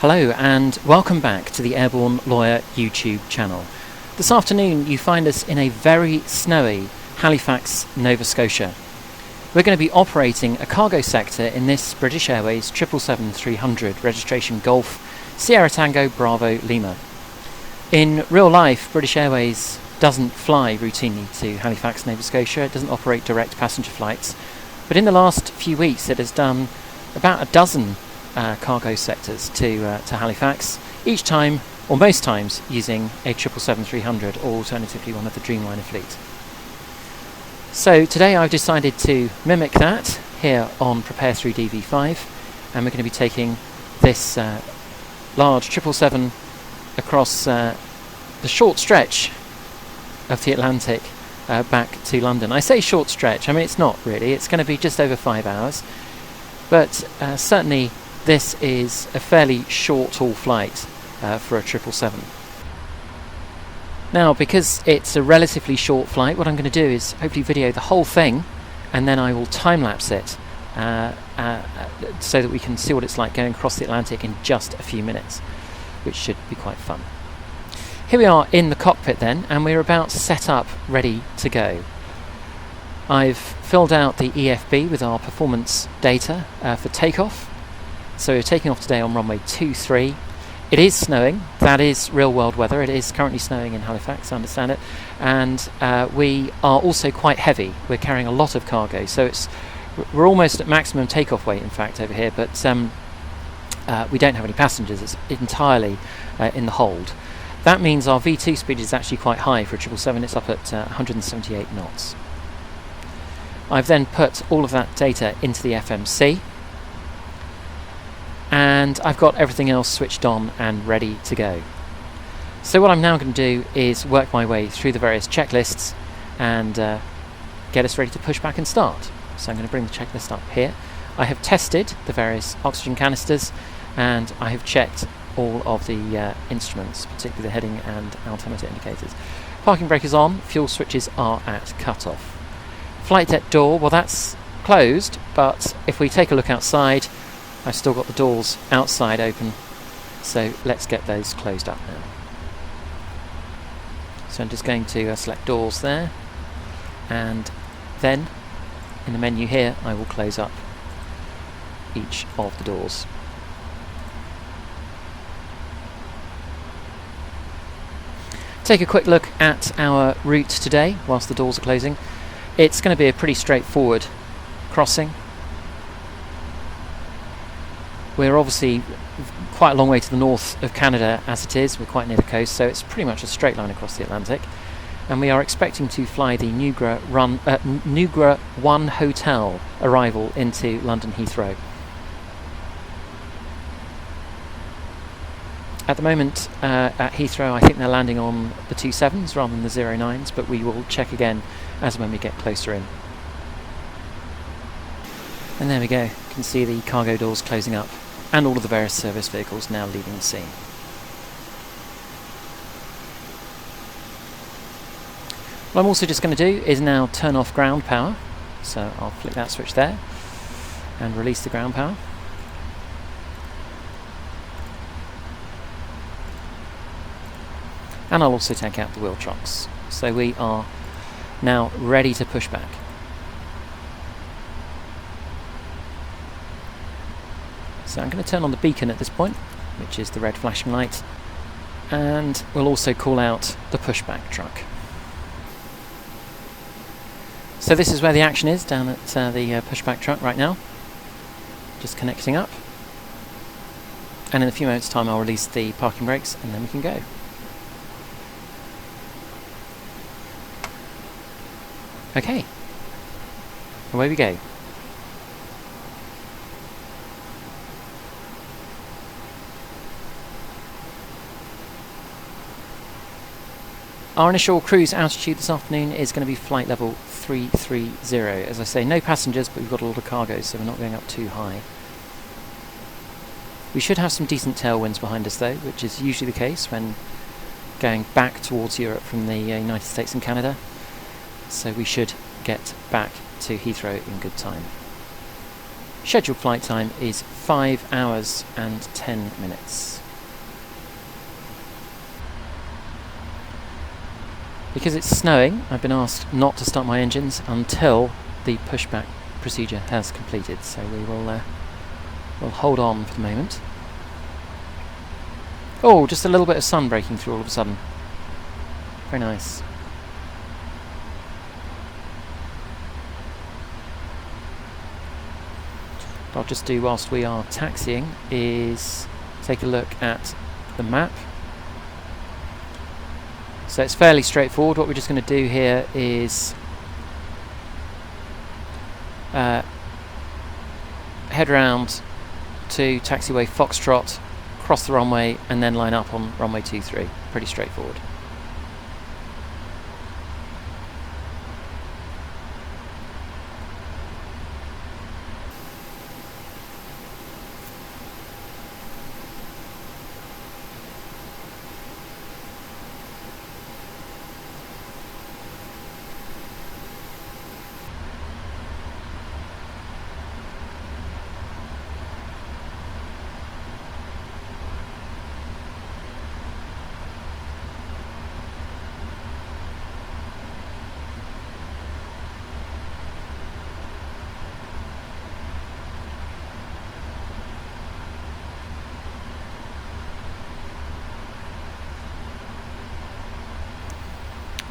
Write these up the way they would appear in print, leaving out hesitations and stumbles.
Hello and welcome back to the Airborne Lawyer YouTube channel. This afternoon you find us in a very snowy Halifax, Nova Scotia. We're going to be operating a cargo sector in this British Airways 777-300 registration Golf Sierra Tango Bravo Lima. In real life, British Airways doesn't fly routinely to Halifax, Nova Scotia. It doesn't operate direct passenger flights, but in the last few weeks it has done about a dozen cargo sectors to Halifax, each time, or most times, using a 777-300 or alternatively one of the Dreamliner fleet. So today I've decided to mimic that here on Prepare 3 DV5, and we're going to be taking this large 777 across the short stretch of the Atlantic back to London. I say short stretch, I mean it's not really, it's going to be just over 5 hours, but certainly this is a fairly short haul flight for a 777. Now, because it's a relatively short flight, what I'm going to do is hopefully video the whole thing, and then I will time-lapse it so that we can see what it's like going across the Atlantic in just a few minutes, which should be quite fun. Here we are in the cockpit then, and we're about set up, ready to go. I've filled out the EFB with our performance data for takeoff. So we're taking off today on runway 23. It is snowing, that is real world weather. It is currently snowing in Halifax, I understand it. And we are also quite heavy. We're carrying a lot of cargo, so we're almost at maximum takeoff weight in fact over here, but we don't have any passengers. It's entirely in the hold. That means our V2 speed is actually quite high for a 777. It's up at 178 knots. I've then put all of that data into the FMC, and I've got everything else switched on and ready to go. So what I'm now going to do is work my way through the various checklists and get us ready to push back and start. So I'm going to bring the checklist up here. I have tested the various oxygen canisters, and I have checked all of the instruments, particularly the heading and altimeter indicators. Parking brake is on, fuel switches are at cut-off. Flight deck door, well that's closed, but if we take a look outside, I've still got the doors outside open, so let's get those closed up now. So I'm just going to select doors there, and then in the menu here I will close up each of the doors. Take a quick look at our route today whilst the doors are closing. It's going to be a pretty straightforward crossing. We're obviously quite a long way to the north of Canada as it is. We're quite near the coast, so it's pretty much a straight line across the Atlantic. And we are expecting to fly the Nugra 1 Hotel arrival into London Heathrow. At the moment at Heathrow, I think they're landing on the 27s rather than the 09s, but we will check again as when we get closer in. And there we go, you can see the cargo doors closing up and all of the various service vehicles now leaving the scene. What I'm also just going to do is now turn off ground power, so I'll flick that switch there and release the ground power. And I'll also take out the wheel chocks. So we are now ready to push back. So I'm going to turn on the beacon at this point, which is the red flashing light, and we'll also call out the pushback truck. So this is where the action is, down at the pushback truck right now. Just connecting up. And in a few moments' time I'll release the parking brakes and then we can go. Okay, away we go. Our initial cruise altitude this afternoon is going to be flight level 330. As I say, no passengers, but we've got a lot of cargo, so we're not going up too high. We should have some decent tailwinds behind us though, which is usually the case when going back towards Europe from the United States and Canada. So we should get back to Heathrow in good time. Scheduled flight time is 5 hours and 10 minutes. Because it's snowing, I've been asked not to start my engines until the pushback procedure has completed, so we will we'll hold on for the moment. Oh, just a little bit of sun breaking through all of a sudden. Very nice. What I'll just do whilst we are taxiing is take a look at the map. So it's fairly straightforward. What we're just going to do here is head round to taxiway Foxtrot, cross the runway, and then line up on runway 23. Pretty straightforward.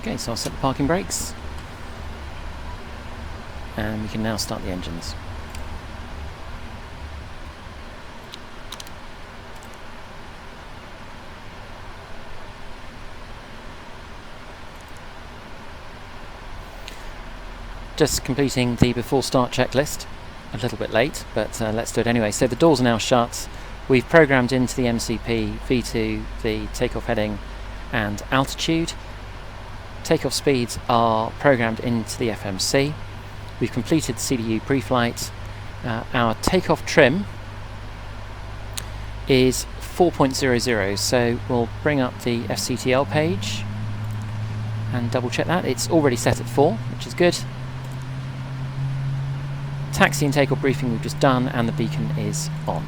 Okay, so I'll set the parking brakes, and we can now start the engines. Just completing the before start checklist, a little bit late, but let's do it anyway. So the doors are now shut. We've programmed into the MCP V2 the takeoff heading and altitude. Takeoff speeds are programmed into the FMC. We've completed CDU pre-flight. Our takeoff trim is 4.00, so we'll bring up the FCTL page and double check that. It's already set at 4, which is good. Taxi and takeoff briefing we've just done, and the beacon is on.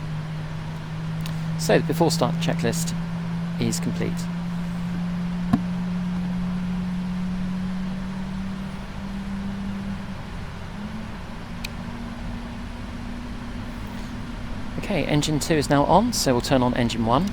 So the before start checklist is complete. Okay, engine 2 is now on, so we'll turn on engine 1.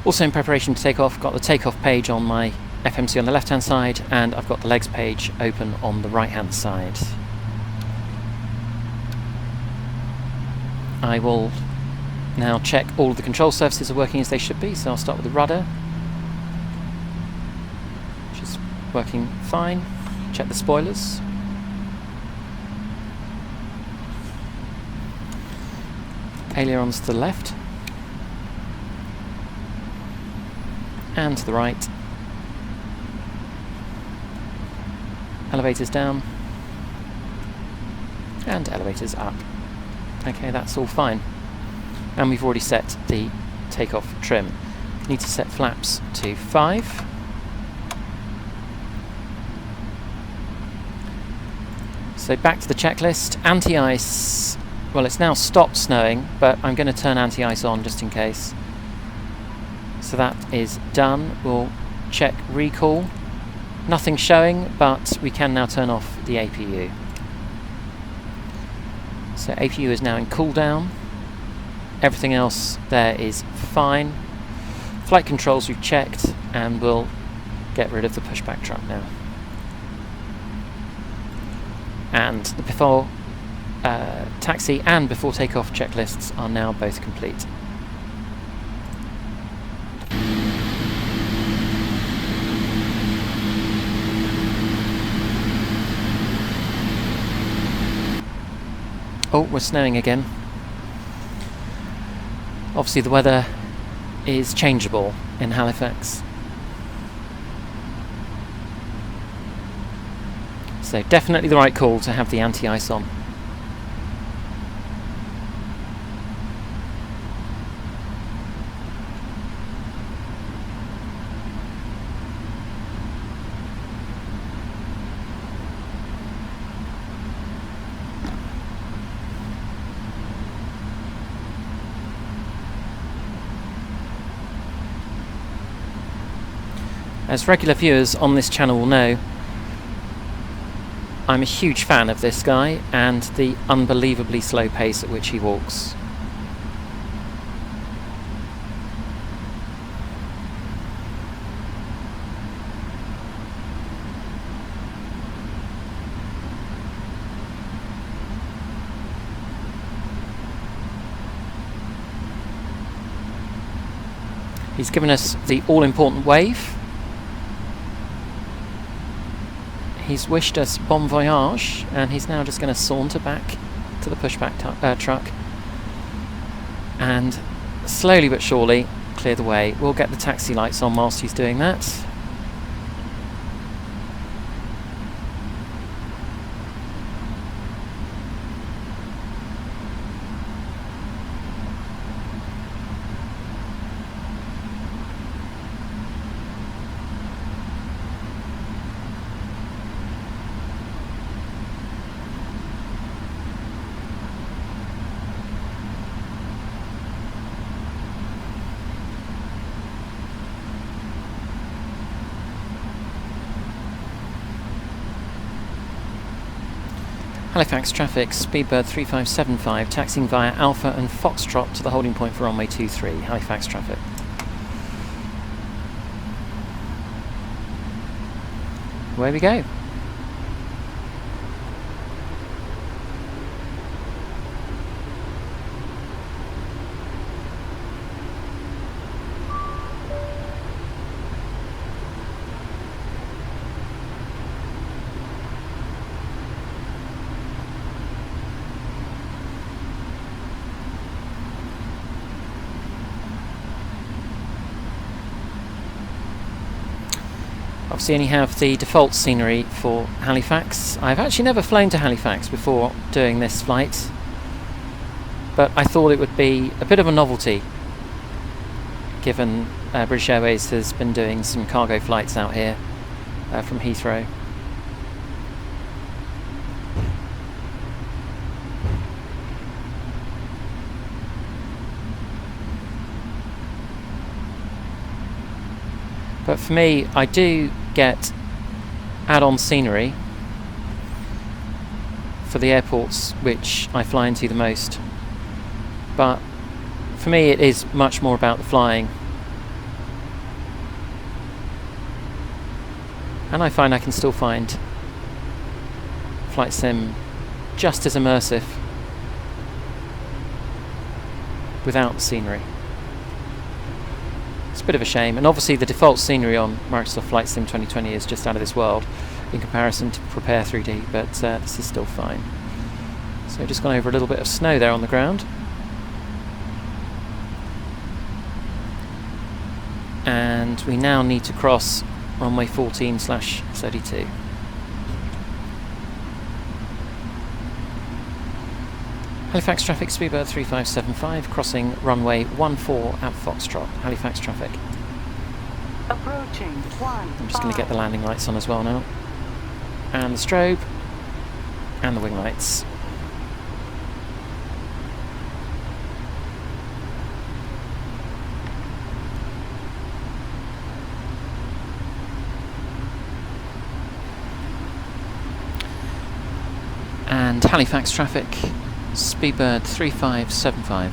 Also in preparation to take off, got the takeoff page on my FMC on the left hand side, and I've got the legs page open on the right hand side. I will now check all of the control surfaces are working as they should be, so I'll start with the rudder, which is working fine. Check the spoilers. Ailerons to the left and to the right. Elevators down and elevators up. Okay, that's all fine. And we've already set the takeoff trim. Need to set flaps to 5. So back to the checklist. Anti-ice, well, it's now stopped snowing, but I'm going to turn anti-ice on just in case. So that is done. We'll check recall. Nothing showing, but we can now turn off the APU. So APU is now in cool down. Everything else there is fine. Flight controls we've checked, and we'll get rid of the pushback truck now. And the before taxi and before takeoff checklists are now both complete. Oh, we're snowing again. Obviously the weather is changeable in Halifax. So definitely the right call to have the anti-ice on. As regular viewers on this channel will know, I'm a huge fan of this guy and the unbelievably slow pace at which he walks. He's given us the all-important wave. He's wished us bon voyage, and he's now just going to saunter back to the pushback truck and slowly but surely clear the way. We'll get the taxi lights on whilst he's doing that. Halifax traffic, Speedbird 3575, taxiing via Alpha and Foxtrot to the holding point for runway 23, Halifax traffic. Away we go. Obviously only have the default scenery for Halifax. I've actually never flown to Halifax before doing this flight, but I thought it would be a bit of a novelty given British Airways has been doing some cargo flights out here from Heathrow. But for me, I do get add-on scenery for the airports which I fly into the most. But for me, it is much more about the flying. And I find I can still find Flight Sim just as immersive without the scenery. It's a bit of a shame, and obviously the default scenery on Microsoft Flight Sim 2020 is just out of this world in comparison to Prepare 3D, but this is still fine. So just gone over a little bit of snow there on the ground. And we now need to cross runway 14/32. Halifax traffic, Speedbird 3575, crossing runway 14 at Foxtrot. Halifax traffic. Approaching 15. I'm just going to get the landing lights on as well now. And the strobe. And the wing lights. And Halifax traffic, Speedbird 3575,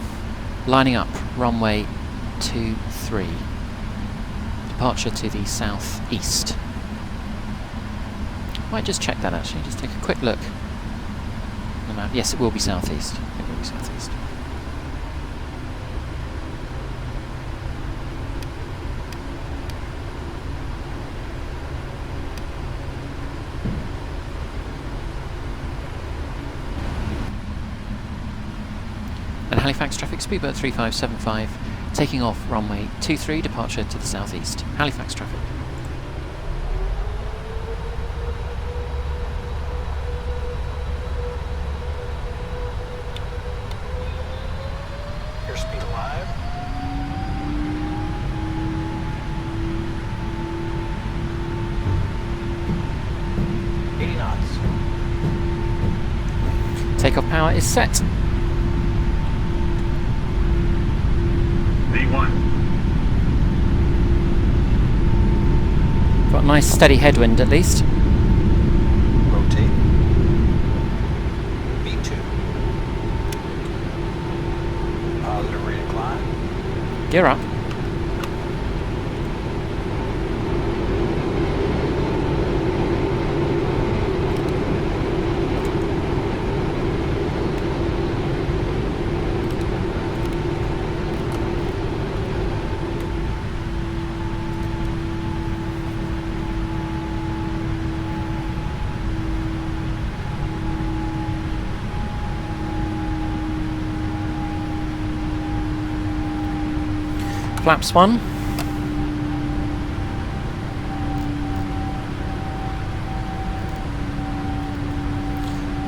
lining up runway 23, departure to the southeast. Might just check that actually, just take a quick look on the map. Yes, it will be southeast. It will be southeast. Halifax traffic, speedbird 3575, taking off runway 23, departure to the southeast. Halifax traffic. Airspeed alive. Takeoff power is set. V1. Got a nice steady headwind at least. Rotate. V2. Positive rate of climb. Gear up. Flaps 1.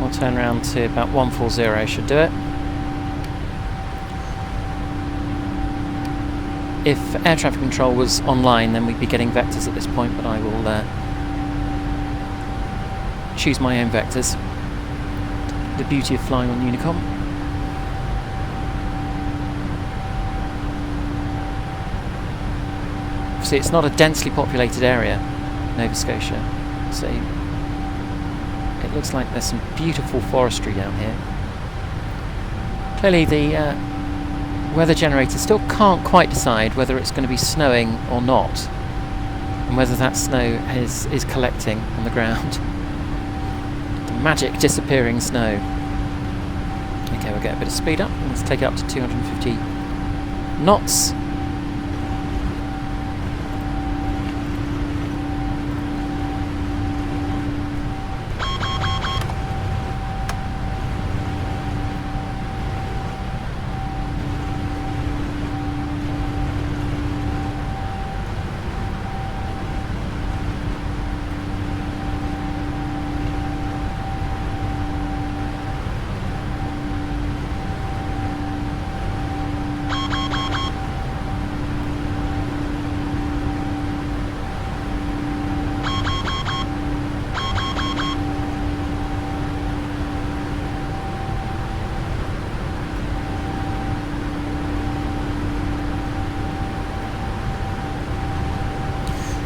We'll turn around to about 140, should do it. If air traffic control was online, then we'd be getting vectors at this point, but I will choose my own vectors. The beauty of flying on Unicom. See, it's not a densely populated area, Nova Scotia, so it looks like there's some beautiful forestry down here. Clearly the weather generator still can't quite decide whether it's going to be snowing or not, and whether that snow is collecting on the ground. The magic disappearing snow. Okay, we'll get a bit of speed up, let's take it up to 250 knots.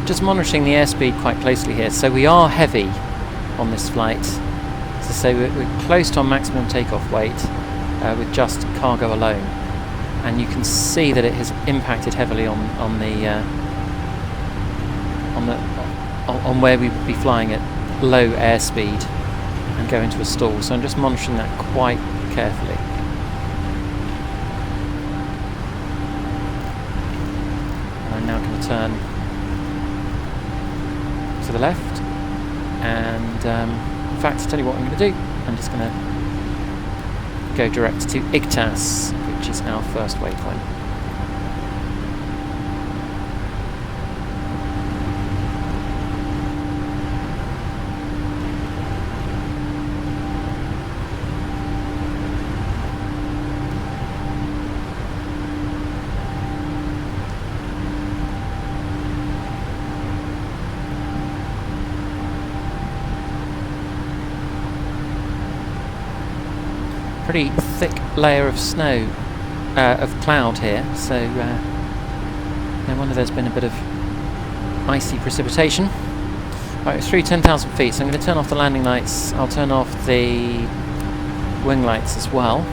Just monitoring the airspeed quite closely here. So we are heavy on this flight. So we're close to our maximum takeoff weight with just cargo alone, and you can see that it has impacted heavily on where we would be flying at low airspeed and go into a stall. So I'm just monitoring that quite carefully. And I'm now going to turn to the left, and in fact, I'll tell you what I'm going to do. I'm just going to go direct to Igtas, which is our first waypoint. Pretty thick layer of snow, of cloud here, so no wonder there's been a bit of icy precipitation. Right, it's through 10,000 feet, so I'm going to turn off the landing lights. I'll turn off the wing lights as well,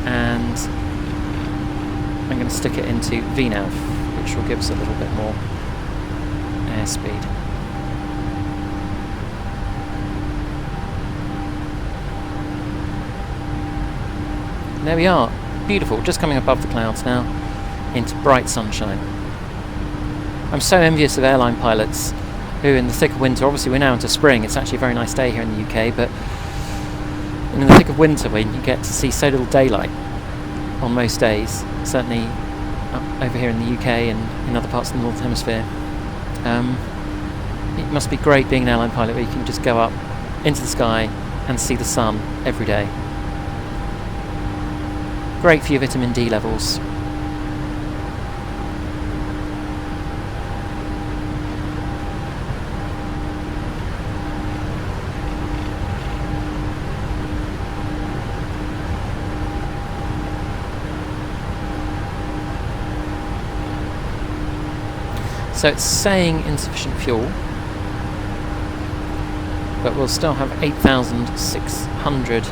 and I'm going to stick it into VNAV, which will give us a little bit more airspeed. There we are, beautiful, just coming above the clouds now into bright sunshine. I'm so envious of airline pilots who in the thick of winter, obviously we're now into spring, it's actually a very nice day here in the UK, but in the thick of winter when you get to see so little daylight on most days, certainly over here in the UK and in other parts of the Northern Hemisphere. It must be great being an airline pilot where you can just go up into the sky and see the sun every day. Great for your vitamin D levels. So it's saying insufficient fuel, but we'll still have 8,600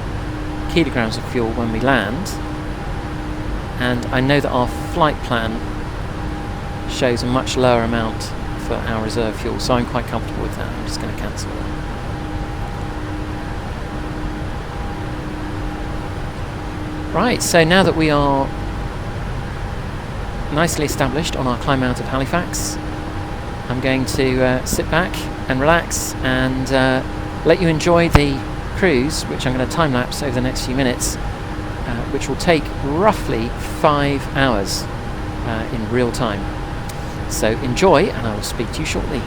kilograms of fuel when we land, and I know that our flight plan shows a much lower amount for our reserve fuel, so I'm quite comfortable with that. I'm just going to cancel that. Right, so now that we are nicely established on our climb out of Halifax, I'm going to sit back and relax and let you enjoy the cruise, which I'm going to time-lapse over the next few minutes, which will take roughly 5 hours in real time. So enjoy, and I will speak to you shortly.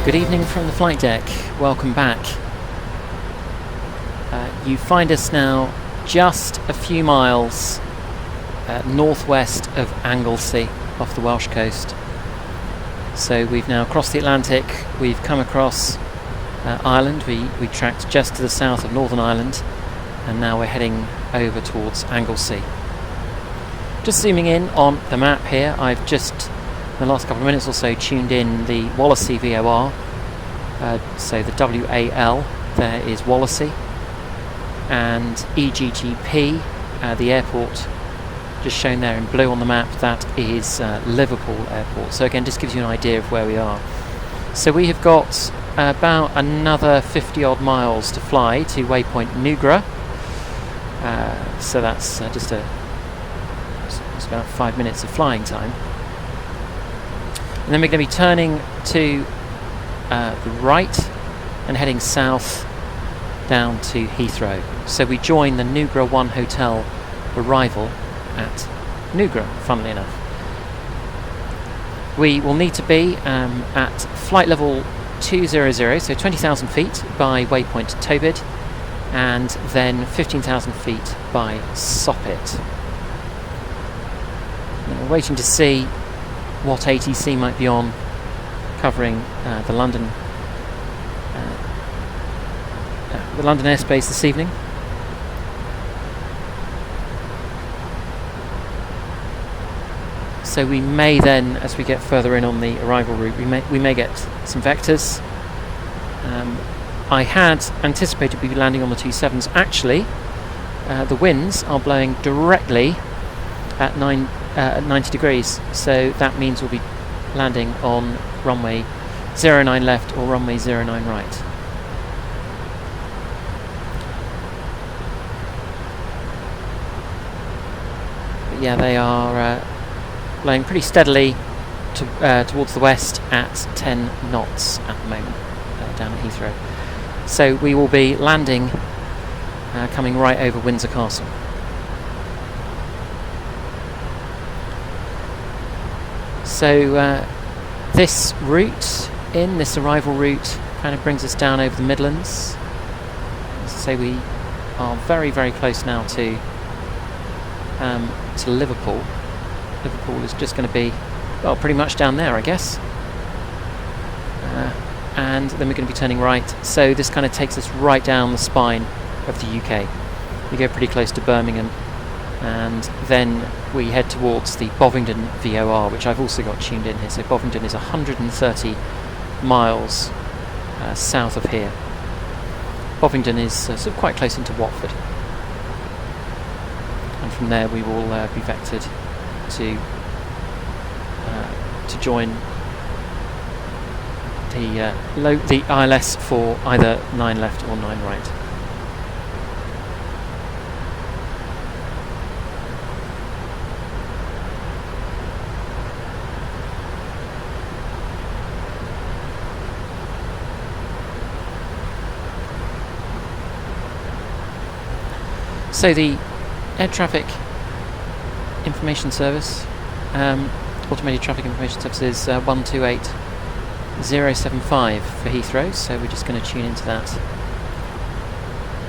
Good evening from the flight deck. Welcome back. You find us now just a few miles northwest of Anglesey off the Welsh coast. So we've now crossed the Atlantic, we've come across Ireland, we tracked just to the south of Northern Ireland, and now we're heading over towards Anglesey. Just zooming in on the map here, I've just, in the last couple of minutes or so, tuned in the Wallasey VOR. So the WAL there is Wallasey, and EGGP, the airport just shown there in blue on the map, that is Liverpool Airport. So again, just gives you an idea of where we are. So we have got about another 50 odd miles to fly to waypoint Nugra. So that's it's about 5 minutes of flying time. And then we're going to be turning to the right and heading south down to Heathrow. So we join the Nugra 1 hotel arrival at Nugra, funnily enough. We will need to be at flight level 200, so 20,000 feet by waypoint Tobid, and then 15,000 feet by Soppit. We're waiting to see what ATC might be on, covering the London airspace this evening. So we may then, as we get further in on the arrival route, we may get some vectors. I had anticipated we'd be landing on the 27s. Actually, the winds are blowing directly at 90 degrees, so that means we'll be landing on runway 09 left or runway 09 right. But yeah, they are blowing pretty steadily towards the west at 10 knots at the moment down at Heathrow. So we will be landing coming right over Windsor Castle. So this arrival route kind of brings us down over the Midlands. So we are very, very close now to Liverpool. Liverpool is just going to be, well, pretty much down there, I guess. And then we're going to be turning right. So this kind of takes us right down the spine of the UK. We go pretty close to Birmingham, and then we head towards the Bovingdon VOR, which I've also got tuned in here. So Bovingdon is 130 miles south of here. Bovingdon is sort of quite close into Watford. And from there we will be vectored to join the ILS for either 9 left or 9 right. So the Air Traffic Information Service, Automated Traffic Information Service is 128075 for Heathrow, so we're just going to tune into that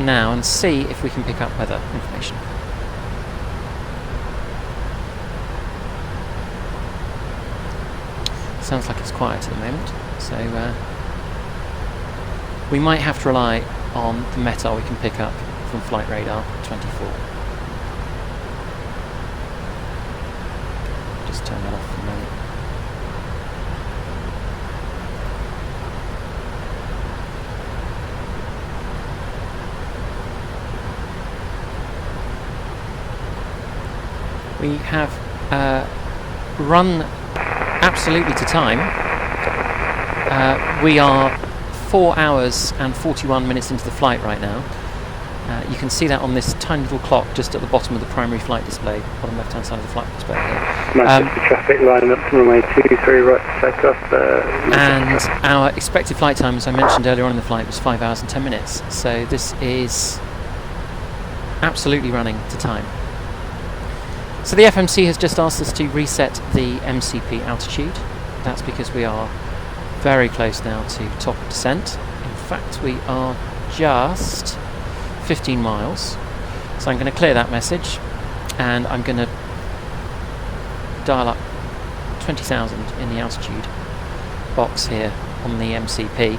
now and see if we can pick up weather information. Sounds like it's quiet at the moment, so we might have to rely on the METAR we can pick up from Flight Radar 24. Just turn that off for a moment. We have run absolutely to time. We are 4 hours and 41 minutes into the flight right now. You can see that on this tiny little clock just at the bottom of the primary flight display, bottom left hand side of the flight display here. Manchester traffic line up to runway 23 right to take off. And our expected flight time, as I mentioned earlier on in the flight, was 5 hours and 10 minutes. So this is absolutely running to time. So the FMC has just asked us to reset the MCP altitude. That's because we are very close now to top of descent. In fact, we are just 15 miles. So I'm going to clear that message, and I'm going to dial up 20,000 in the altitude box here on the MCP.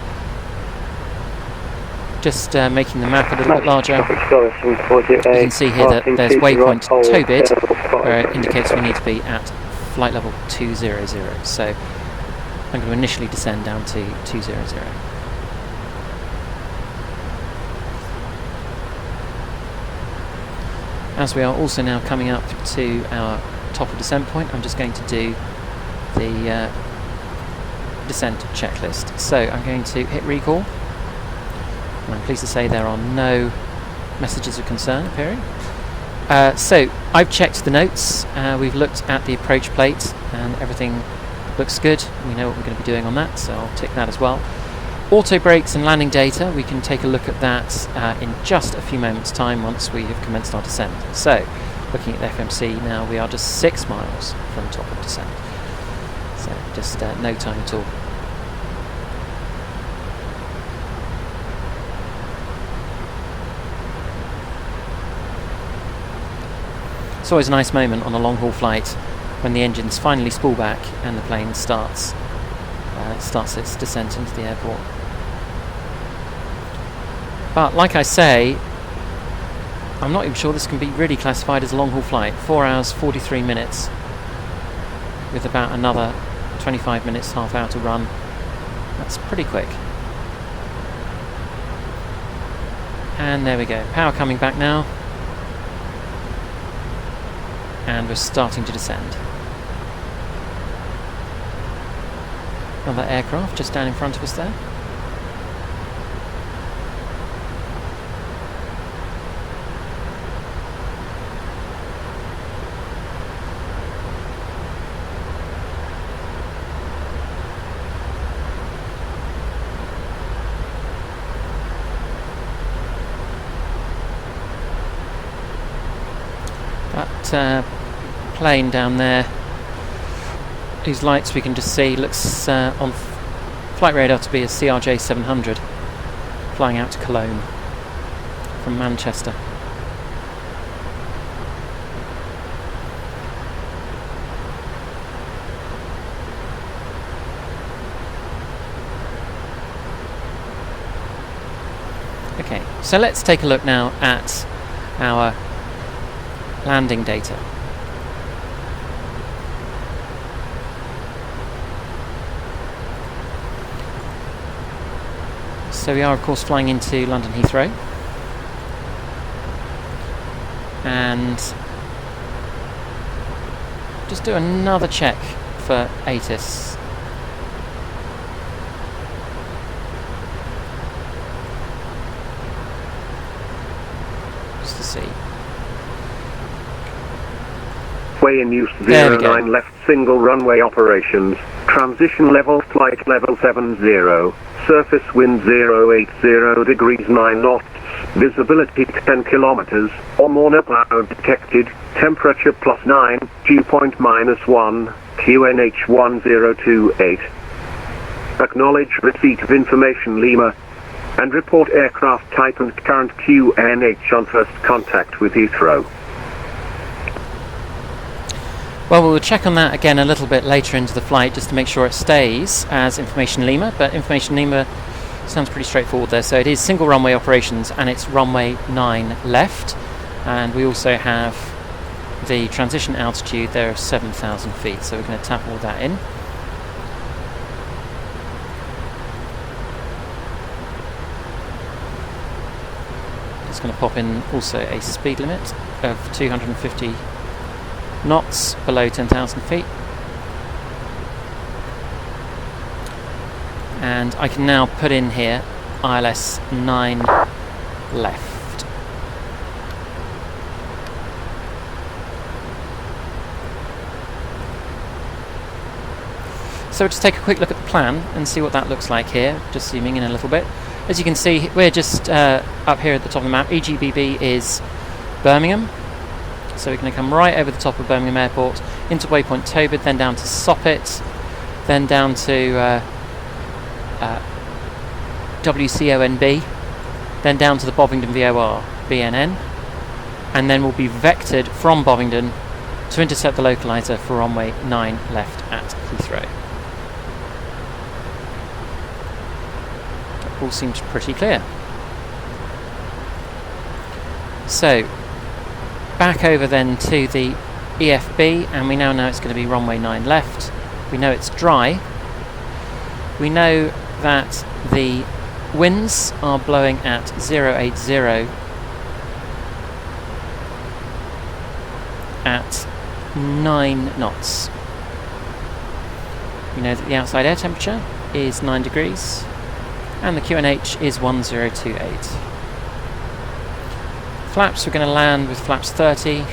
Just making the map a little bit larger. You can see here that there's waypoint Tobid, where it indicates we need to be at flight level 200. So I'm going to initially descend down to 200. As we are also now coming up to our top of descent point, I'm just going to do the descent checklist. So I'm going to hit recall. And I'm pleased to say there are no messages of concern appearing. So I've checked the notes, we've looked at the approach plate, and everything looks good. We know what we're going to be doing on that, so I'll tick that as well. Auto brakes and landing data, we can take a look at that in just a few moments time once we have commenced our descent. So looking at the FMC now, we are just 6 miles from top of descent, so just no time at all. It's always a nice moment on a long haul flight when the engines finally spool back and the plane starts its descent into the airport. But like I say, I'm not even sure this can be really classified as a long haul flight. 4 hours 43 minutes with about another 25 minutes, half hour to run. That's pretty quick. And there we go, power coming back now. And we're starting to descend. Another aircraft just down in front of us there. That plane down there, whose lights we can just see, looks on flight radar to be a CRJ 700 flying out to Cologne from Manchester. Okay, so let's take a look now at our landing data. So we are of course flying into London Heathrow, and just do another check for ATIS. Just to see. Way in use 09 left single runway operations. Transition level flight level 70. Surface wind 080 degrees 9 knots. Visibility 10 kilometers or more. No cloud detected. Temperature +9. Dew point -1. QNH 1028. Acknowledge receipt of information Lima. And report aircraft type and current QNH on first contact with Heathrow. Well, we'll check on that again a little bit later into the flight just to make sure it stays as Information Lima, but Information Lima sounds pretty straightforward there. So it is single runway operations and it's runway 9 left, and we also have the transition altitude there of 7,000 feet, so we're going to tap all that in. Just going to pop in also a speed limit of 250 knots below 10,000 feet, and I can now put in here ILS 9 left. So we'll just take a quick look at the plan and see what that looks like here, just zooming in a little bit. As you can see, we're just up here at the top of the map. EGBB is Birmingham. So we're going to come right over the top of Birmingham Airport into waypoint Tobid, then down to Soppit, then down to WCONB, then down to the Bovingdon VOR BNN, and then we'll be vectored from Bovingdon to intercept the localizer for runway 9 left at Heathrow. That all seems pretty clear. So, back over then to the EFB, and we now know it's going to be runway 9 left. We know it's dry. We know that the winds are blowing at 080 at 9 knots. We know that the outside air temperature is 9 degrees and the QNH is 1028. Flaps, we're going to land with flaps 30.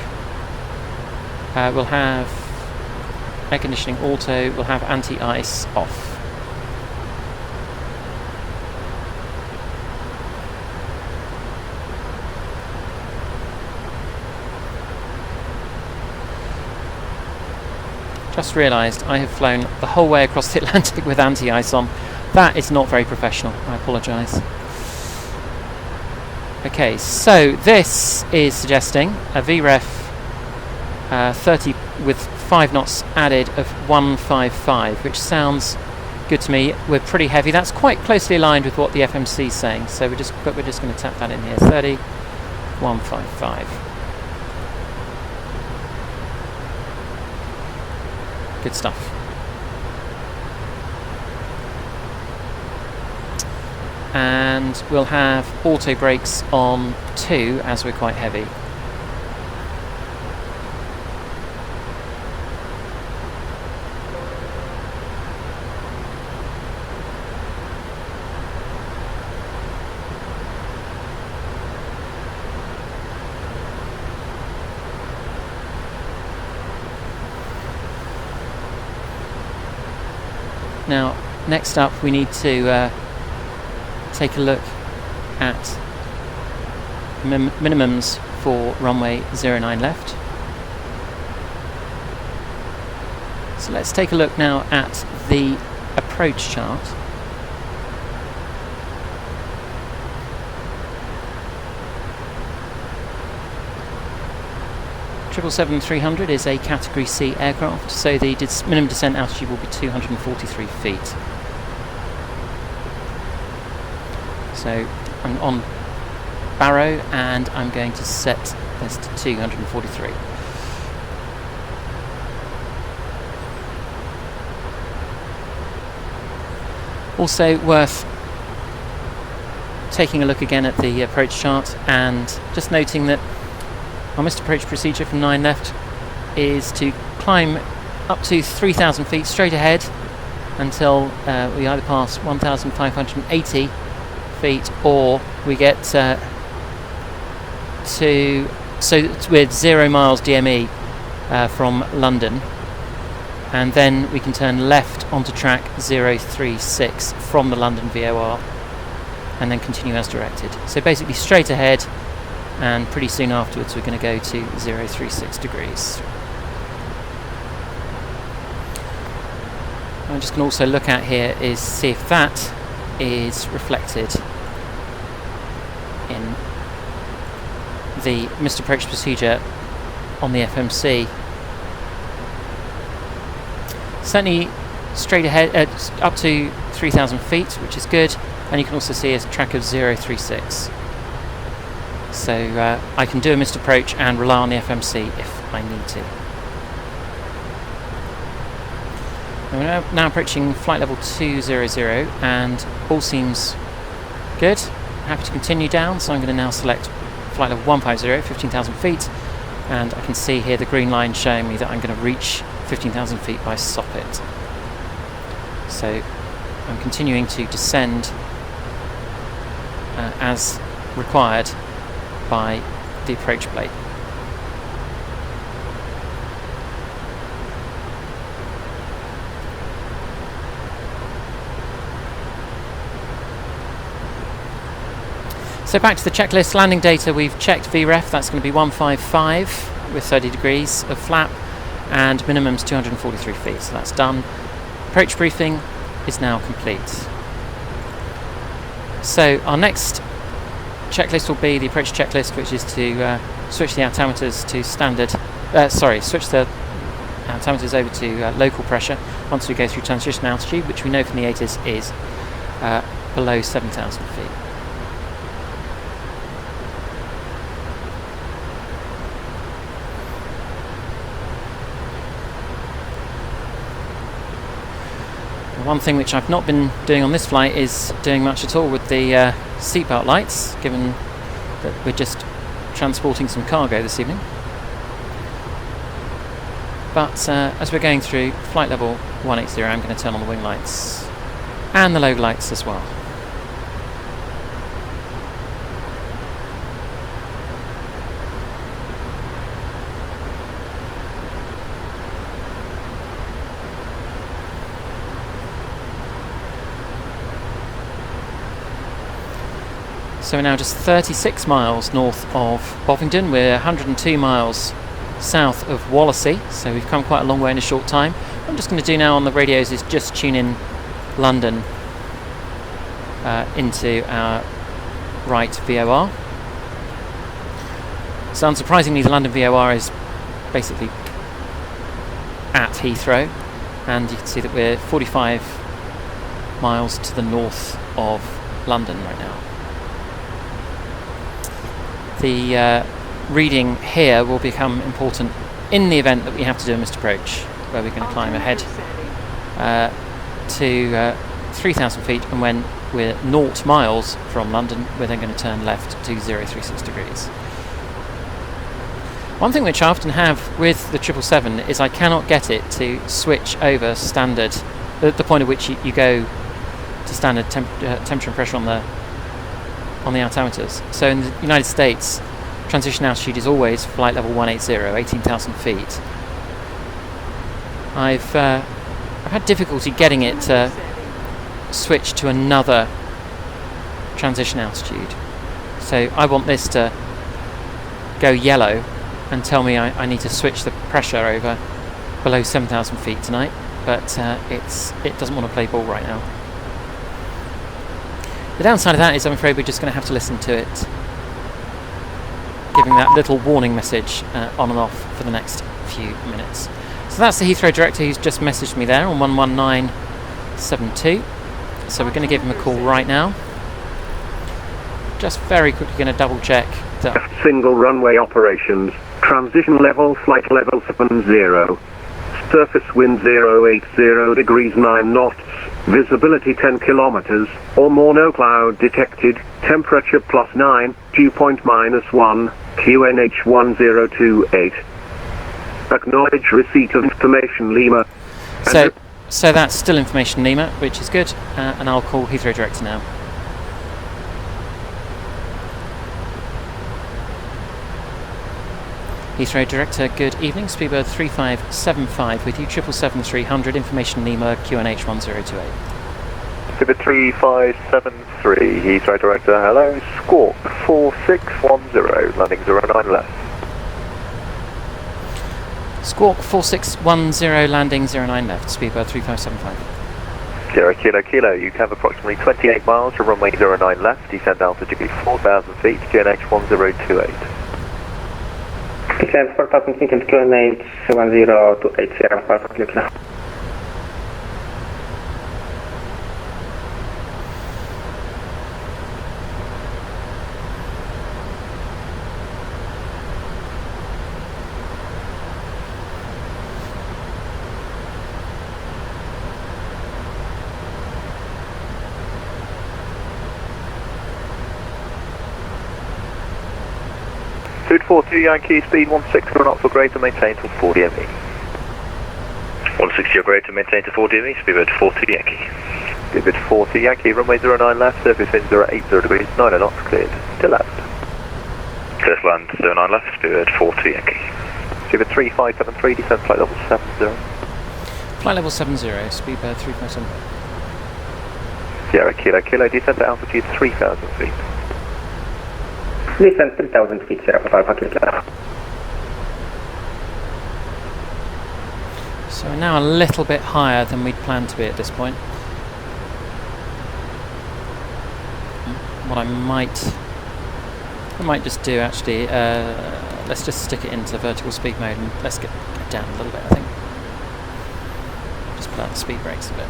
We'll have air conditioning auto, we'll have anti-ice off. Just realised I have flown the whole way across the Atlantic with anti-ice on. That is not very professional, I apologise. Okay, so this is suggesting a VREF 30 with 5 knots added of 155, which sounds good to me. We're pretty heavy. That's quite closely aligned with what the FMC is saying, so we're just going to tap that in here. 30, 155. Good stuff. And we'll have auto brakes on 2 as we're quite heavy. Now, next up we need to take a look at minimums for runway 09 left. So let's take a look now at the approach chart. Triple 7-300 is a Category C aircraft, so the minimum descent altitude will be 243 feet. So I'm on Barrow and I'm going to set this to 243. Also worth taking a look again at the approach chart and just noting that our missed approach procedure from 9 left is to climb up to 3,000 feet straight ahead until we either pass 1,580 feet or we get so with 0 miles DME from London, and then we can turn left onto track 036 from the London VOR and then continue as directed. So basically straight ahead, and pretty soon afterwards we're going to go to 036 degrees. I'm just going to also look at here is see if that is reflected in the missed approach procedure on the FMC. Certainly straight ahead up to 3,000 feet, which is good, and you can also see a track of 036. So I can do a missed approach and rely on the FMC if I need to. We're now approaching flight level 200 and all seems good. Happy to continue down, so I'm going to now select flight level 150, 15,000 feet, and I can see here the green line showing me that I'm going to reach 15,000 feet by soppit. So I'm continuing to descend as required by the approach plate. So back to the checklist, landing data, we've checked VREF, that's going to be 155 with 30 degrees of flap and minimum's 243 feet, so that's done. Approach briefing is now complete. So our next checklist will be the approach checklist, which is to switch the altimeters to standard. Switch the altimeters over to local pressure once we go through transition altitude, which we know from the ATIS is below 7,000 feet. One thing which I've not been doing on this flight is doing much at all with the seatbelt lights, given that we're just transporting some cargo this evening. But as we're going through flight level 180, I'm going to turn on the wing lights and the low lights as well. So we're now just 36 miles north of Bovingdon. We're 102 miles south of Wallasey, so we've come quite a long way in a short time. What I'm just going to do now on the radios is just tune in London into our right VOR. So unsurprisingly, the London VOR is basically at Heathrow, and you can see that we're 45 miles to the north of London right now. The reading here will become important in the event that we have to do a missed approach, where we're going to climb ahead to 3,000 feet, and when we're 0 miles from London, we're then going to turn left to 036 degrees. One thing which I often have with the 777 is I cannot get it to switch over standard, the point at which you go to standard temperature and pressure on the altimeters. So in the United States, transition altitude is always flight level 180, 18,000 feet. I've had difficulty getting it to switch to another transition altitude. So I want this to go yellow and tell me I need to switch the pressure over below 7,000 feet tonight, but it doesn't want to play ball right now. The downside of that is I'm afraid we're just going to have to listen to it giving that little warning message on and off for the next few minutes. So that's the Heathrow director who's just messaged me there on 11972. So we're going to give him a call right now. Just very quickly going to double check that single runway operations, transition level flight level 70, surface wind 080 degrees 9 knots, visibility 10 kilometers or more, no cloud detected, temperature +9, dew point -1, QNH 1028. Acknowledge receipt of information Lima. So that's still information Lima, which is good, and I'll call Heathrow director now. Heathrow director, good evening. Speedbird 3575 with you, 777-300, information Lima, QNH 1028. Speedbird 3573, Heathrow director, hello, Squawk 4610, landing 09 left. Squawk 4610, landing 09 left, Speedbird 3575. Kilo, you have approximately 28 miles to runway 09 left, descent altitude 4,000 feet, QNH 1028. Descent 4,000 feet and QNH 1028, Sierra Alpha Kilo. Food 42 Yankee, speed 160 or not for greater, maintain till 40 ME. 160 or greater, maintain to 40 ME, speedbird 40 Yankee. Speedbird 40 Yankee, runway 09 left, surface wind 080 degrees, 9 knots, cleared, to left. First land 09 left, speedbird 40 Yankee. Speedbird 3573, descent flight level 70. Flight level 70, Speedbird 357. Sierra Kilo, descent altitude 3,000 feet. Descent 3,000 feet, Sierra Alpha Kilo. So we're now a little bit higher than we'd planned to be at this point. what I might just do actually, let's just stick it into vertical speed mode and let's get down a little bit, I think. Just pull out the speed brakes a bit.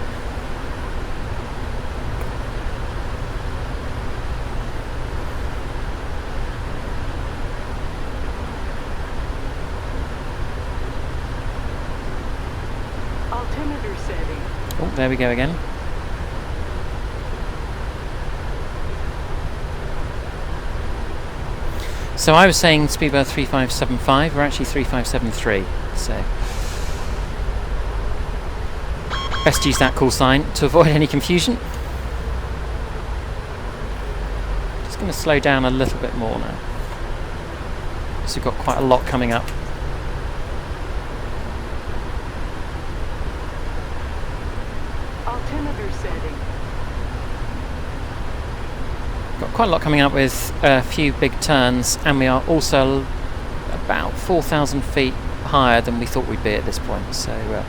Altimeter setting. Oh, there we go again. So I was saying speedbird 3575, we're actually 3573, so best use that call sign to avoid any confusion. Just going to slow down a little bit more now, because we've got quite a lot coming up. Altimeter setting. Got quite a lot coming up with a few big turns, and we are also about 4,000 feet higher than we thought we'd be at this point, so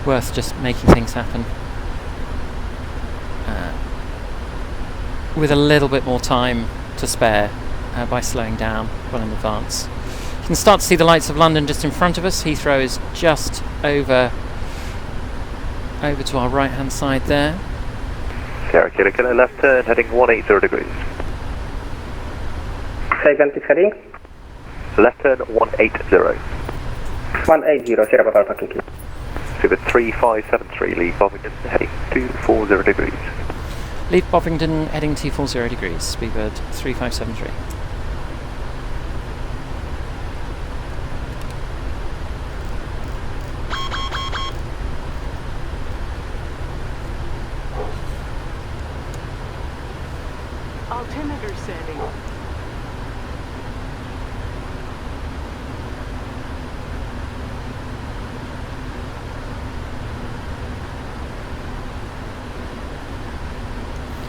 worth just making things happen with a little bit more time to spare by slowing down well in advance. You can start to see the lights of London just in front of us. Heathrow is just over to our right hand side there. Sierra Kilo Kilo, left turn, heading 180 degrees. Second heading. Left turn 180. 180, Sierra Papa Parking. Speedbird 3573, leave Bovington, heading 240 degrees. Leave Bovington heading 240 degrees, speedbird 3573. Altimeter setting.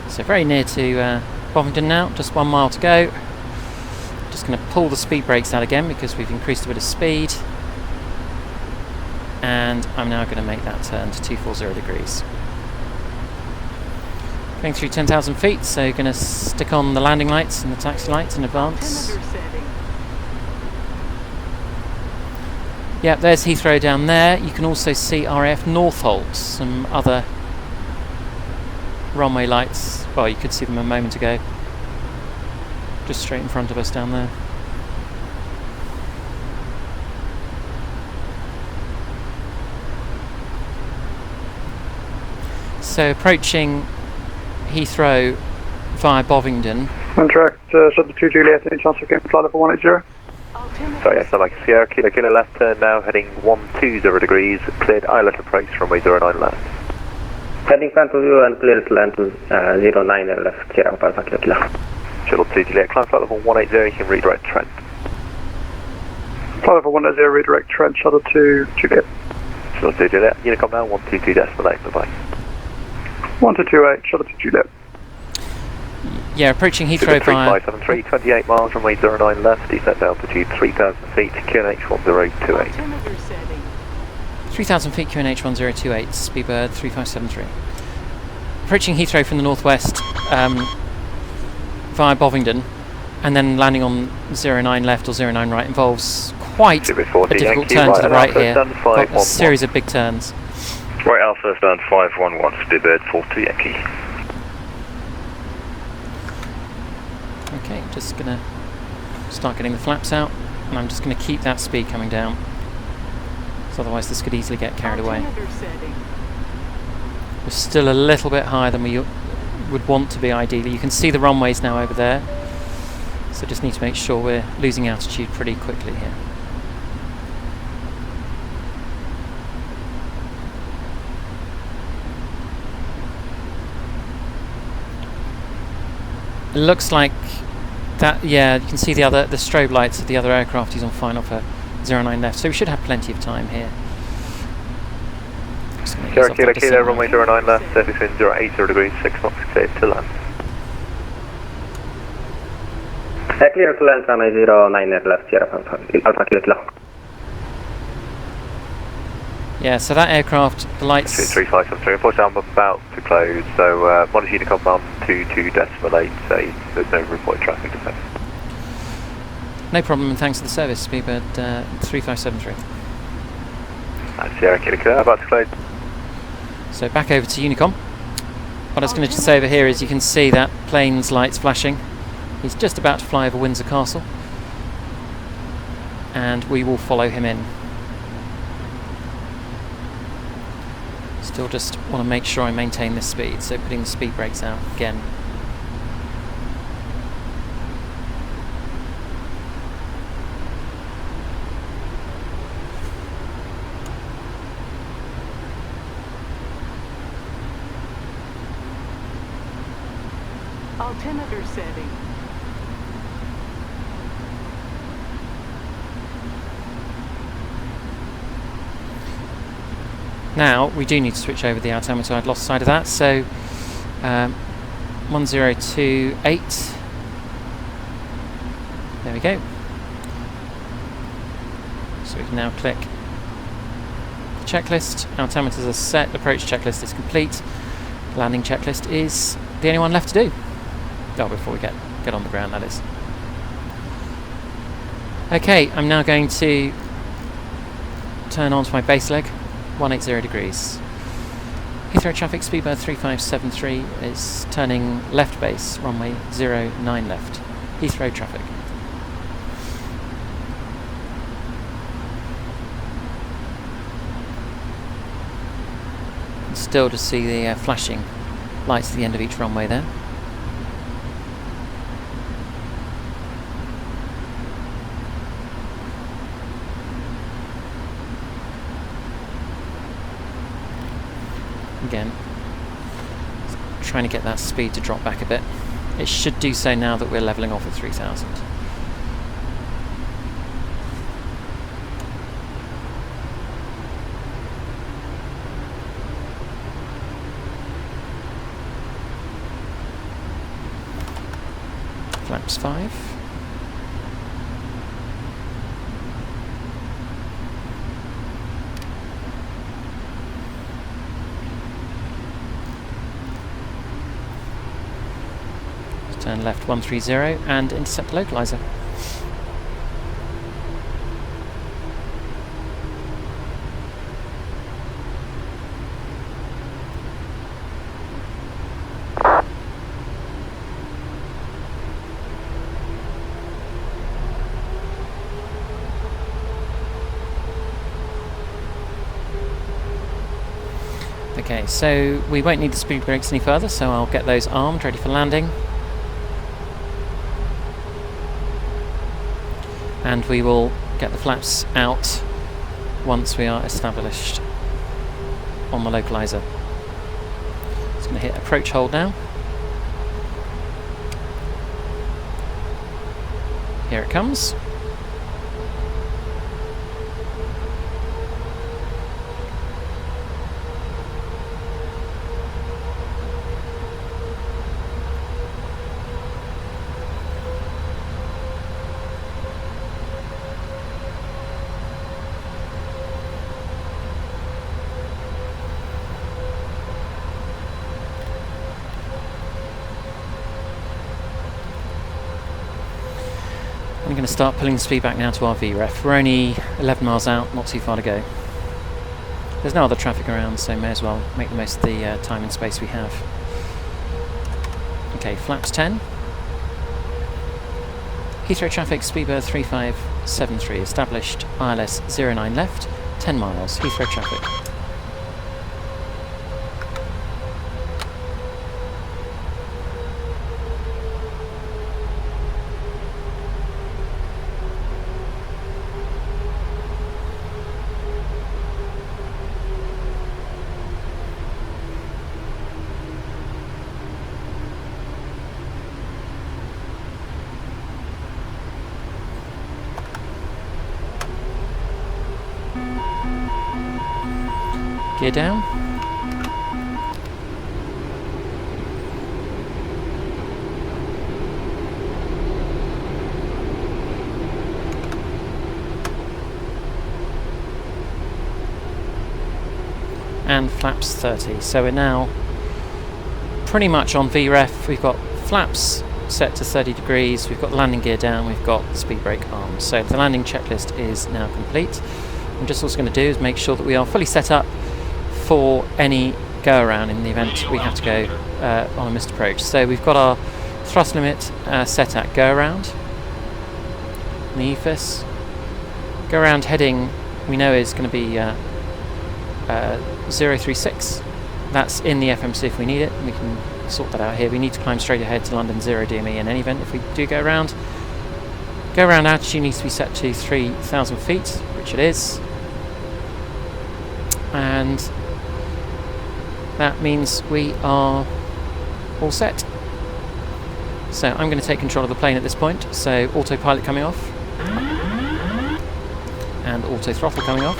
So very near to Bovington now, just 1 mile to go. Just going to pull the speed brakes out again because we've increased a bit of speed. And I'm now going to make that turn to 240 degrees. Going through 10,000 feet, so going to stick on the landing lights and the taxi lights in advance. Altimeter setting. Yep, there's Heathrow down there. You can also see RAF Northolt, some other runway lights. Well, you could see them a moment ago. Just straight in front of us down there. So approaching Heathrow via Bovington. On track, sub 2 Juliet, any chance of getting flight level 180? Altimeter. Sorry, yes, I'm like Sierra Kilo Kilo, left turn now, heading 120 degrees, cleared islet approach, runway 09 left. Heading front of you and clear to land to 09 left, Sierra Papa Kilo. Shuttle 2 Juliet, climb flight level 180, you can redirect Trent. Flight level 180, redirect Trent, shuttle 2 Juliet. Shuttle 2 Juliet, Unicom now, 122.8, bye-bye. 1228, shuttle 2 Juliet. Yeah, approaching Heathrow via... 3573, 28 miles, runway 09 left, descent altitude 3,000 feet, QNH 1028. Altimeter setting. 3,000 feet QNH 1028, speedbird 3573. Approaching Heathrow from the northwest via Bovington, and then landing on 09 left or 09 right involves quite a difficult turn to the right here. Got a series of big turns. Right Alpha, stand 511, speedbird 42 Yankee. Okay, just gonna start getting the flaps out, and I'm just gonna keep that speed coming down, so otherwise this could easily get carried away. Altimeter setting. We're still a little bit higher than we would want to be ideally. You can see the runways now over there, so just need to make sure we're losing altitude pretty quickly here. It looks like that, yeah, you can see the strobe lights of the other aircraft he's on final for 09 left, so we should have plenty of time here. Sierra Kilo Kilo, runway 09 left, surface wind 080 degrees, 6 knots, clear to land. Clear to land, runway 09 left, Sierra Papa Kilo. Yeah, so that aircraft, the lights... 3573, unfortunately I'm about to close, so monitor Unicom 22.88, there's no report traffic defect. No problem, and thanks for the service, Speedbird 3573. Sierra Kilo Kilo, about to close. So back over to Unicom. What I was going to just say over here is you can see that plane's lights flashing. He's just about to fly over Windsor Castle, and we will follow him in. Still just want to make sure I maintain this speed, so putting the speed brakes out again. Altimeter setting. Now we do need to switch over the altimeter. I'd lost sight of that, so 1028. There we go. So we can now click the checklist. Altimeters are set, approach checklist is complete, landing checklist is the only one left to do. Oh, before we get on the ground, that is. Okay, I'm now going to turn on to my base leg, 180 degrees. Heathrow traffic, Speedbird 3573 is turning left base, runway 09 left. Heathrow traffic. Still to see the flashing lights at the end of each runway there. Again, trying to get that speed to drop back a bit. It should do so now that we're levelling off at 3000. Flaps 5. Turn left 130 and intercept the localizer. Okay, so we won't need the speed brakes any further, so I'll get those armed, ready for landing. And we will get the flaps out once we are established on the localizer. It's going to hit approach hold now. Here it comes. I'm going to start pulling the speed back now to our VREF. We're only 11 miles out, not too far to go. There's no other traffic around, so may as well make the most of the time and space we have. Okay, flaps 10. Heathrow traffic, Speedbird 3573, established ILS 09 left, 10 miles, Heathrow traffic. Gear down. And flaps 30. So we're now pretty much on VREF. We've got flaps set to 30 degrees, we've got landing gear down, we've got the speed brake on. So the landing checklist is now complete. I'm just also going to do is make sure that we are fully set up for any go around in the event we have to go on a missed approach. So we've got our thrust limit set at go around. The EFIS. Go around heading we know is going to be 036. That's in the FMC if we need it. We can sort that out here. We need to climb straight ahead to London 0 DME in any event if we do go around. Go around altitude needs to be set to 3,000 feet, which it is. And that means we are all set. So I'm going to take control of the plane at this point. So autopilot coming off. And auto throttle coming off.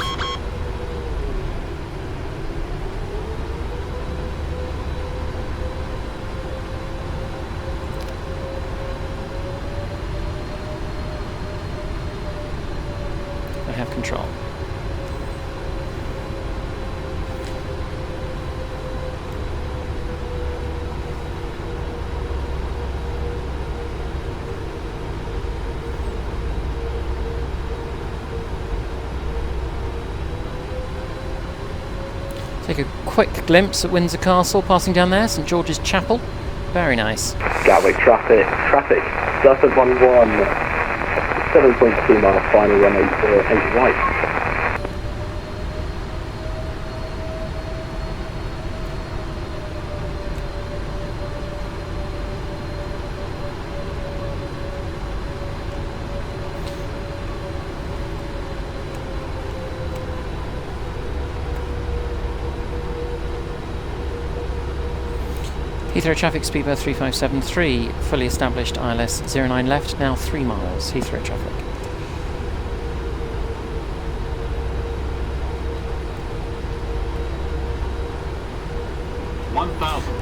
I have control. Take a quick glimpse at Windsor Castle passing down there, St George's Chapel. Very nice. Gatwick traffic, Delta 11, 7.2 miles final runway 08 right. Heathrow traffic, speedbird 3573, fully established ILS 09 left, now 3 miles, Heathrow traffic.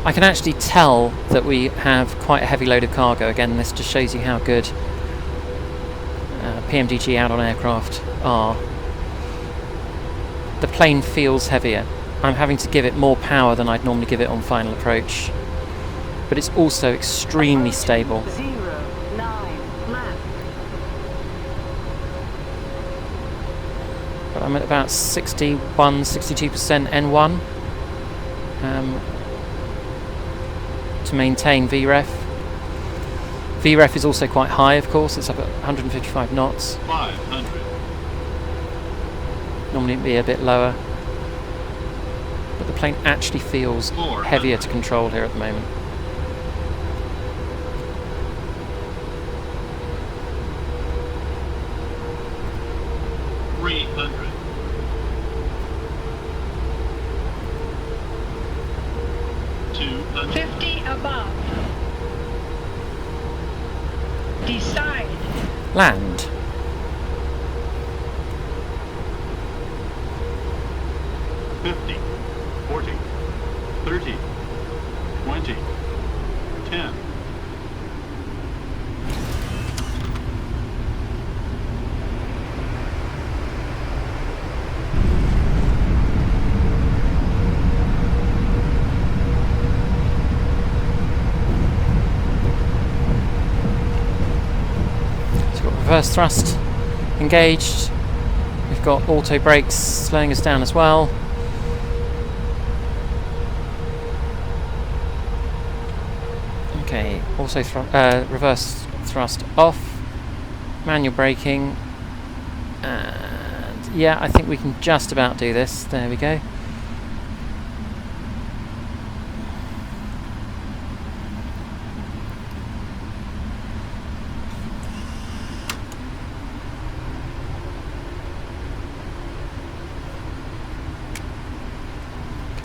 I can actually tell that we have quite a heavy load of cargo. Again, this just shows you how good PMDG out on aircraft are. The plane feels heavier. I'm having to give it more power than I'd normally give it on final approach. But it's also extremely stable. 09 left. But I'm at about 61-62% N1 to maintain VREF. VREF is also quite high, of course. It's up at 155 knots. 500. Normally it'd be a bit lower. But the plane actually feels heavier to control here at the moment. Land. $50, $40, $30, $20, $10. Reverse thrust engaged. We've got auto brakes slowing us down as well. Okay, also reverse thrust off. Manual braking. And yeah, I think we can just about do this. There we go.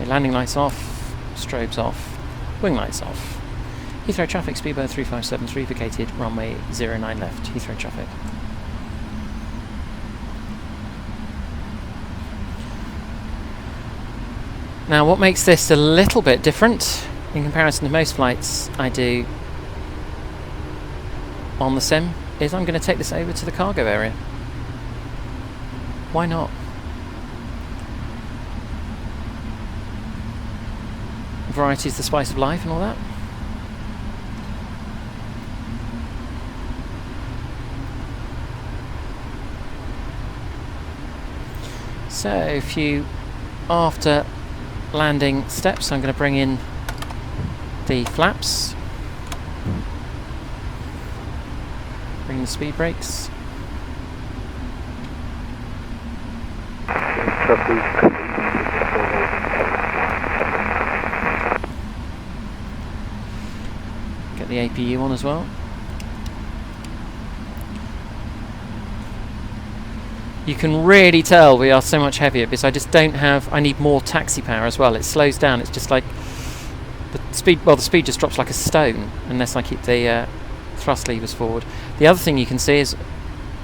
Landing lights off, strobes off, wing lights off. Heathrow traffic, speedbird 3573, vacated, runway 09 left, Heathrow traffic. Now what makes this a little bit different in comparison to most flights I do on the sim is I'm going to take this over to the cargo area. Why not? variety is the spice of life and all that. So a few after landing steps. I'm going to bring in the flaps, bring the speed brakes. Get the APU on as well. You can really tell we are so much heavier because I just don't have, I need more taxi power as well. It slows down, it's just like the speed, well the speed just drops like a stone unless I keep the thrust levers forward. The other thing you can see is,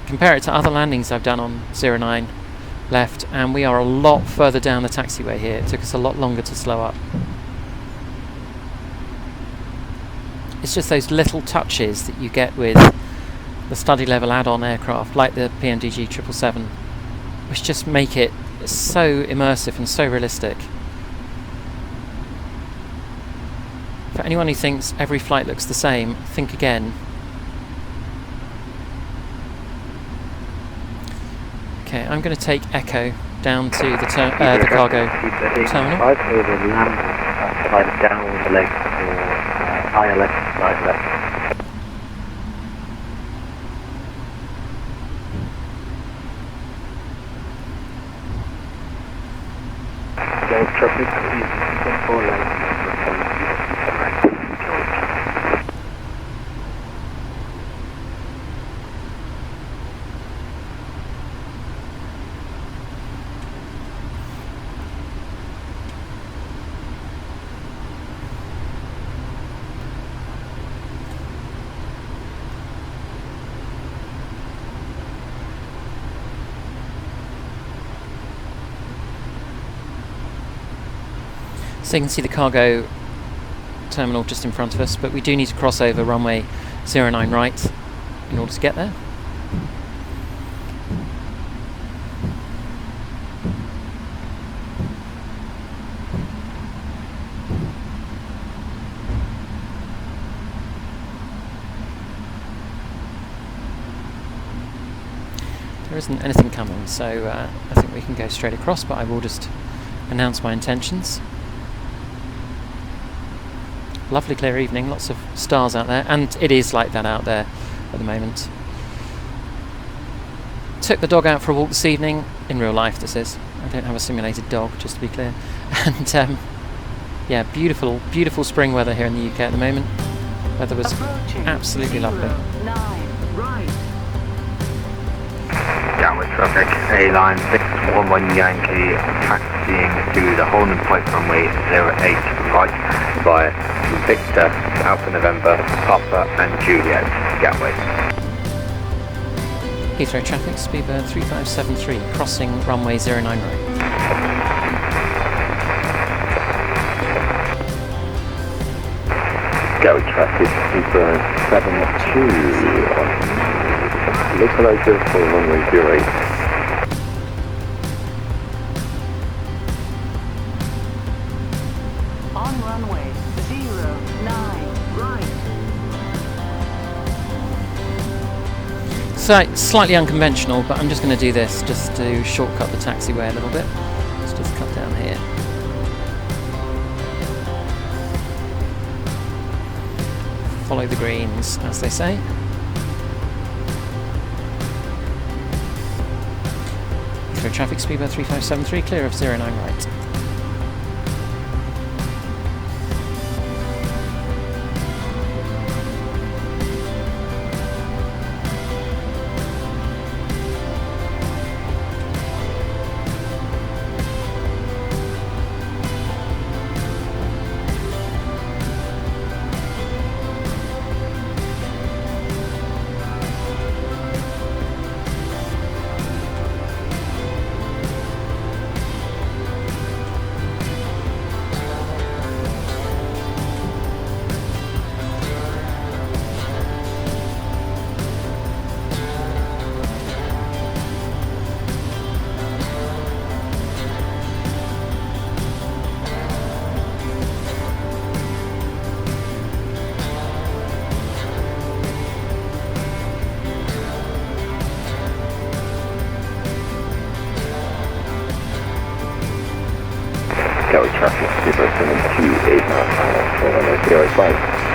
compare it to other landings I've done on 09 left, and we are a lot further down the taxiway here. It took us a lot longer to slow up. It's just those little touches that you get with the study level add-on aircraft like the PMDG 777, which just make it so immersive and so realistic. For anyone who thinks every flight looks the same, think again. Okay, I'm going to take Echo down to the cargo terminal. Right over land, slide down the leg for higher left, side left. Traffic, please, 4 lines. So you can see the cargo terminal just in front of us, but we do need to cross over runway 09 right in order to get there. There isn't anything coming, so I think we can go straight across, but I will just announce my intentions. Lovely clear evening, lots of stars out there, and it is like that out there at the moment. Took the dog out for a walk this evening, in real life this is. I don't have a simulated dog, just to be clear. And yeah, beautiful, beautiful spring weather here in the UK at the moment. Weather was absolutely lovely. 9 right. Downward traffic, A-line 611 Yankee, taxiing to the holding point runway 08 right via Victor, Alpha November, Papa and Juliet, Gatwick. Heathrow traffic, speedbird 3573, crossing runway 09 right. Gatwick traffic, speedbird 72 on localizer for runway 08. On runway 09 right. So, slightly unconventional, but I'm just going to do this just to shortcut the taxiway a little bit. Let's just cut down here. Follow the greens, as they say. Heathrow traffic, speedbird 3573, clear of 09 right. traffic, Super 728 knots, final, runway 085.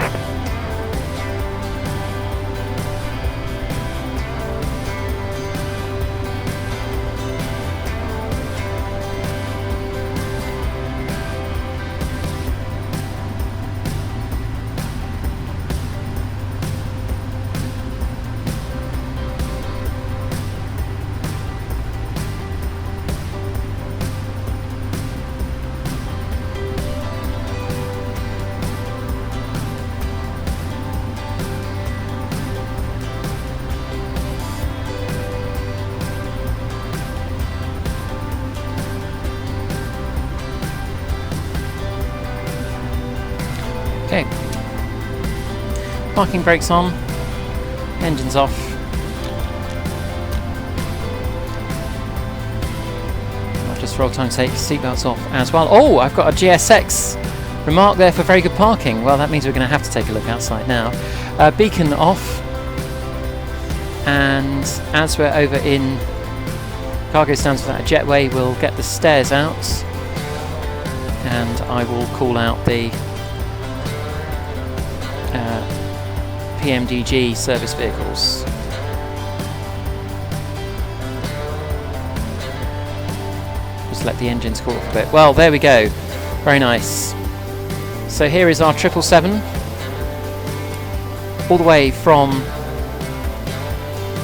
Okay. Parking brakes on. Engines off. Just for old time's sake, seatbelts off as well. Oh, I've got a GSX remark there for very good parking. Well, that means we're going to have to take a look outside now. Beacon off. And as we're over in cargo stands without a jetway, we'll get the stairs out. And I will call out the PMDG service vehicles. Just let the engines cool off a bit. Well, there we go. Very nice. So here is our 777, all the way from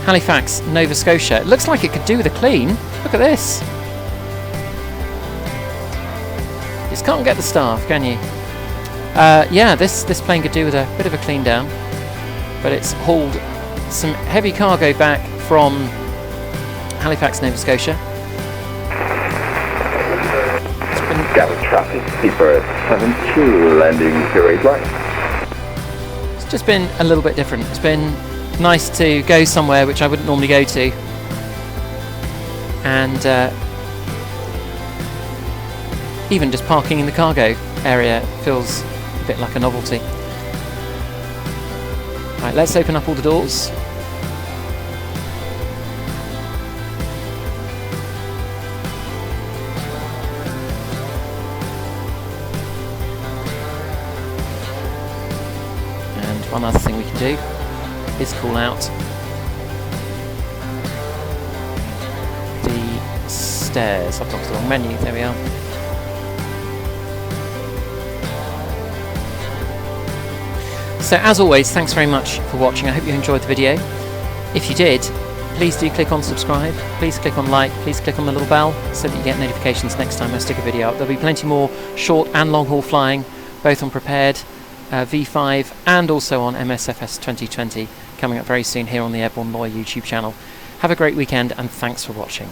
Halifax, Nova Scotia. It looks like it could do with a clean. Look at this. Just can't get the staff, can you? Yeah, this plane could do with a bit of a clean down. But it's hauled some heavy cargo back from Halifax, Nova Scotia. Gather traffic, Super 72, landing 08 right. It's just been a little bit different. It's been nice to go somewhere which I wouldn't normally go to. And even just parking in the cargo area feels a bit like a novelty. Right, let's open up all the doors. And one other thing we can do is call out the stairs. I've got the wrong menu, there we are. So as always, thanks very much for watching. I hope you enjoyed the video. If you did, please do click on subscribe, please click on like, please click on the little bell so that you get notifications next time I stick a video up. There'll be plenty more short and long haul flying, both on Prepared, V5 and also on MSFS 2020 coming up very soon here on the Airborne Lawyer YouTube channel. Have a great weekend and thanks for watching.